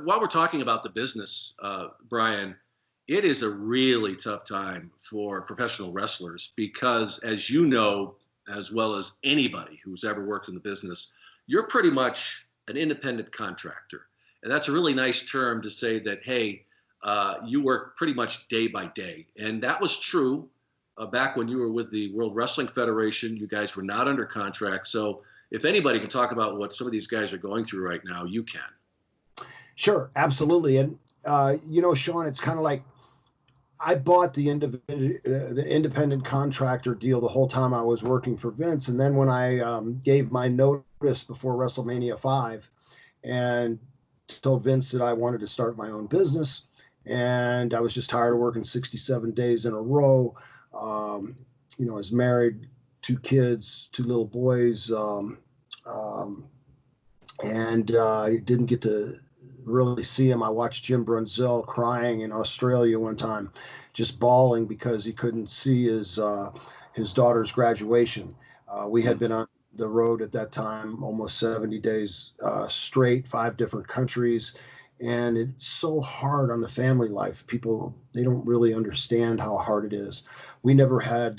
While we're talking about the business, Brian, it is a really tough time for professional wrestlers because, as you know, as well as anybody who's ever worked in the business, you're pretty much an independent contractor. And that's a really nice term to say that, hey, you work pretty much day by day. And that was true back when you were with the World Wrestling Federation. You guys were not under contract. So if anybody can talk about what some of these guys are going through right now, you can. Sure, absolutely. And, Sean, it's kind of like I bought the independent contractor deal the whole time I was working for Vince. And then when I gave my notice before WrestleMania 5 and told Vince that I wanted to start my own business, and I was just tired of working 67 days in a row. I was married, 2 kids, 2 little boys, and I didn't get to really see him. I watched Jim Brunzell crying in Australia one time, just bawling because he couldn't see his daughter's graduation. We had been on the road at that time almost 70 days straight, 5 different countries, and it's so hard on the family life. People, they don't really understand how hard it is. We never had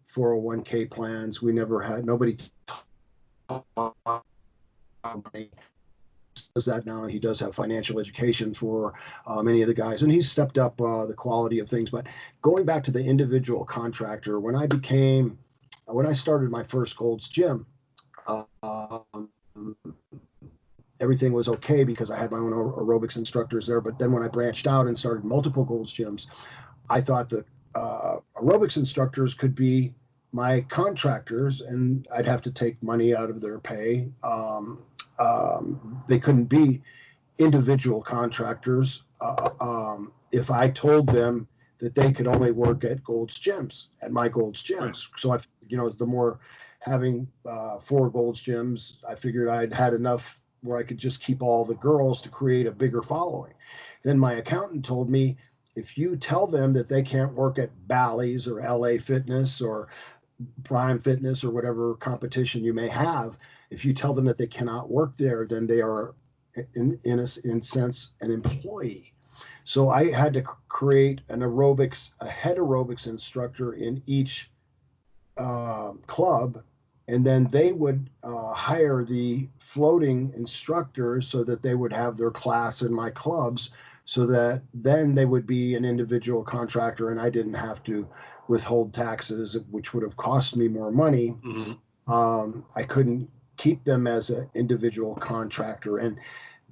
401k plans. We never had, nobody taught money. Does that now. He does have financial education for many of the guys, and he's stepped up the quality of things. But going back to the individual contractor, when I started my first Gold's Gym, everything was okay because I had my own aerobics instructors there. But then when I branched out and started multiple Gold's Gyms, I thought that aerobics instructors could be my contractors, and I'd have to take money out of their pay. They couldn't be individual contractors if I told them that they could only work at Gold's Gyms, at my Gold's Gyms. So the more having 4 Gold's Gyms, I figured I'd had enough where I could just keep all the girls to create a bigger following. Then my accountant told me, if you tell them that they can't work at Bally's or LA Fitness or Prime Fitness or whatever competition you may have, if you tell them that they cannot work there, then they are in a sense an employee. So I had to create a head aerobics instructor in each club, and then they would hire the floating instructors so that they would have their class in my clubs, so that then they would be an individual contractor and I didn't have to withhold taxes, which would have cost me more money. Mm-hmm. I couldn't keep them as an individual contractor. And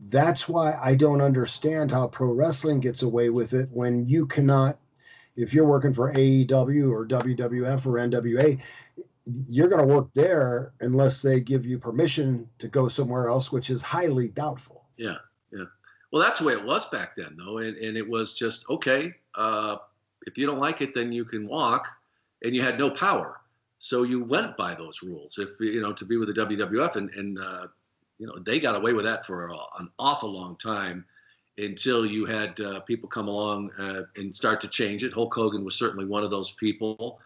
that's why I don't understand how pro wrestling gets away with it when you cannot, if you're working for AEW or WWF or NWA, you're going to work there unless they give you permission to go somewhere else, which is highly doubtful. Yeah. Well, that's the way it was back then, though. And it was just, okay, if you don't like it, then you can walk, and you had no power. So you went by those rules. If, to be with the WWF, and they got away with that for an awful long time until you had people come along and start to change it. Hulk Hogan was certainly one of those people.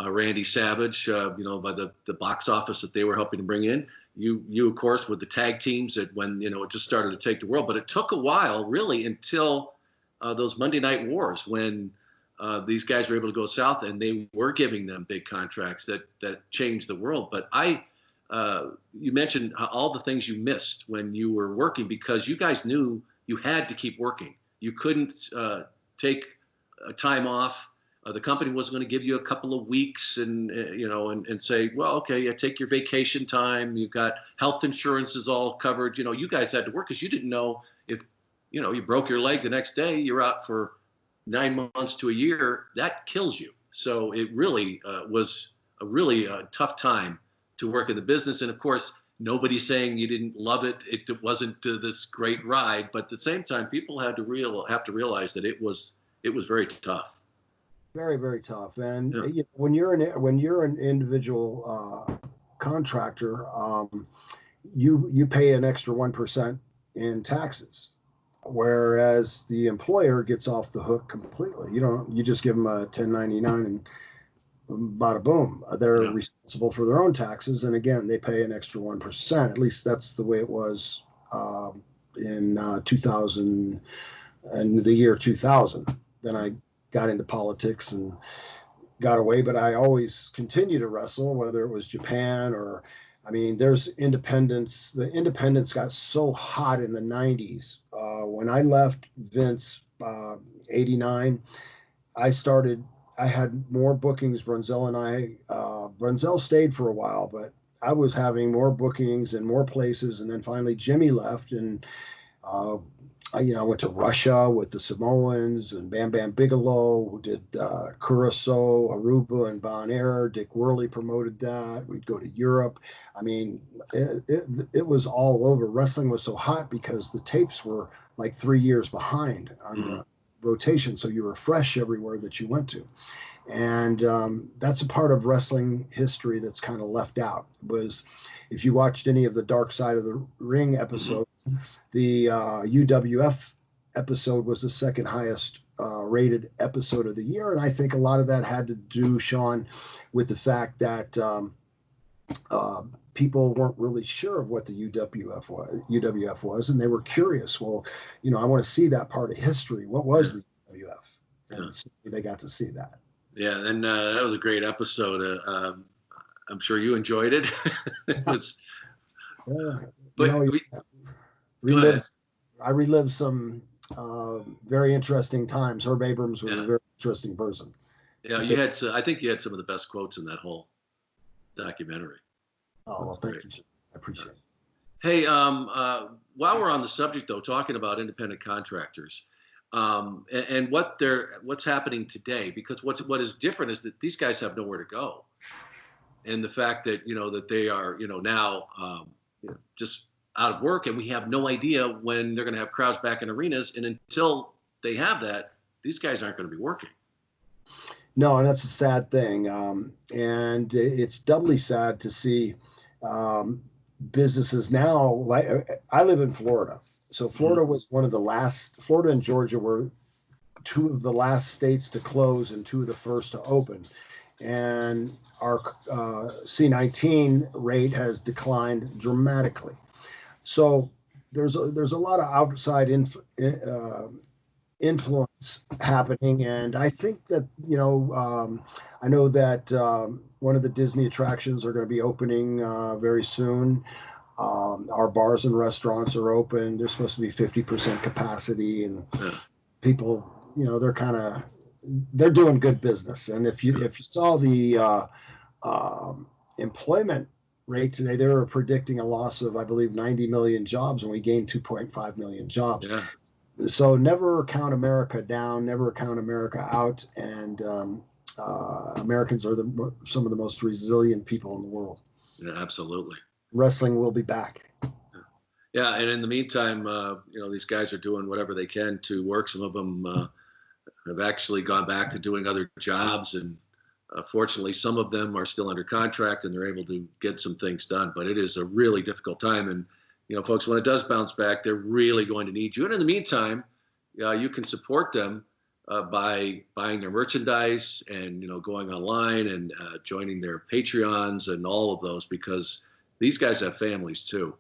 Randy Savage, by the box office that they were helping to bring in. You of course, with the tag teams that when, it just started to take the world. But it took a while, really, until those Monday Night Wars, when these guys were able to go south and they were giving them big contracts that changed the world. But you mentioned all the things you missed when you were working, because you guys knew you had to keep working. You couldn't take time off. The company wasn't going to give you a couple of weeks and say, well, okay, yeah, take your vacation time. You've got health insurance is all covered. You guys had to work because you didn't know if, you broke your leg the next day, you're out for 9 months to a year. That kills you. So it really was a really tough time to work in the business. And of course, nobody's saying you didn't love it. It wasn't this great ride, but at the same time, people had to realize that it was very tough. Very, very tough. And when you're an individual contractor, you pay an extra 1% in taxes, whereas the employer gets off the hook completely. You just give them a 1099 and bada boom. They're responsible for their own taxes, and again, they pay an extra 1%. At least that's the way it was in 2000 and the year 2000. Then I got into politics and got away, but I always continued to wrestle, whether it was Japan or, I mean, there's independence. The independence got so hot in the 90s. When I left Vince, 89, I had more bookings. Brunzell stayed for a while, but I was having more bookings in more places. And then finally Jimmy left, and I went to Russia with the Samoans and Bam Bam Bigelow, who did Curacao, Aruba, and Bonaire. Dick Worley promoted that. We'd go to Europe. I mean, it was all over. Wrestling was so hot because the tapes were like 3 years behind on the rotation, so you were fresh everywhere that you went to. And that's a part of wrestling history that's kind of left out. Was if you watched any of the Dark Side of the Ring episodes, the UWF episode was the second highest rated episode of the year. And I think a lot of that had to do, Sean, with the fact that people weren't really sure of what the UWF was, and they were curious. Well, I want to see that part of history. What was the UWF? And so they got to see that. Yeah, and that was a great episode. I'm sure you enjoyed it. I relived some very interesting times. Herb Abrams was a very interesting person. Yeah, I think you had some of the best quotes in that whole documentary. Oh, well, thank you. I appreciate it. Hey, while we're on the subject, though, talking about independent contractors, and what's happening today, because what is different is that these guys have nowhere to go, and the fact that that they are now just out of work, and we have no idea when they're going to have crowds back in arenas, and until they have that, these guys aren't going to be working. No, and that's a sad thing, and it's doubly sad to see businesses now. Like I live in Florida. So Florida was one of the last. Florida and Georgia were two of the last states to close and two of the first to open, and our C-19 rate has declined dramatically. So there's a lot of outside influence happening, and I think that I know that one of the Disney attractions are going to be opening very soon. Our bars and restaurants are open. They're supposed to be 50% capacity, and people, they're doing good business. And if you saw the employment rate today, they were predicting a loss of, I believe, 90 million jobs, and we gained 2.5 million jobs. Yeah. So never count America down, never count America out. And Americans are some of the most resilient people in the world. Yeah, absolutely. Wrestling will be back. Yeah, and in the meantime, these guys are doing whatever they can to work. Some of them have actually gone back to doing other jobs, and fortunately, some of them are still under contract and they're able to get some things done. But it is a really difficult time, and folks, when it does bounce back, they're really going to need you. And in the meantime, you can support them by buying their merchandise and going online and joining their Patreons and all of those, because these guys have families too.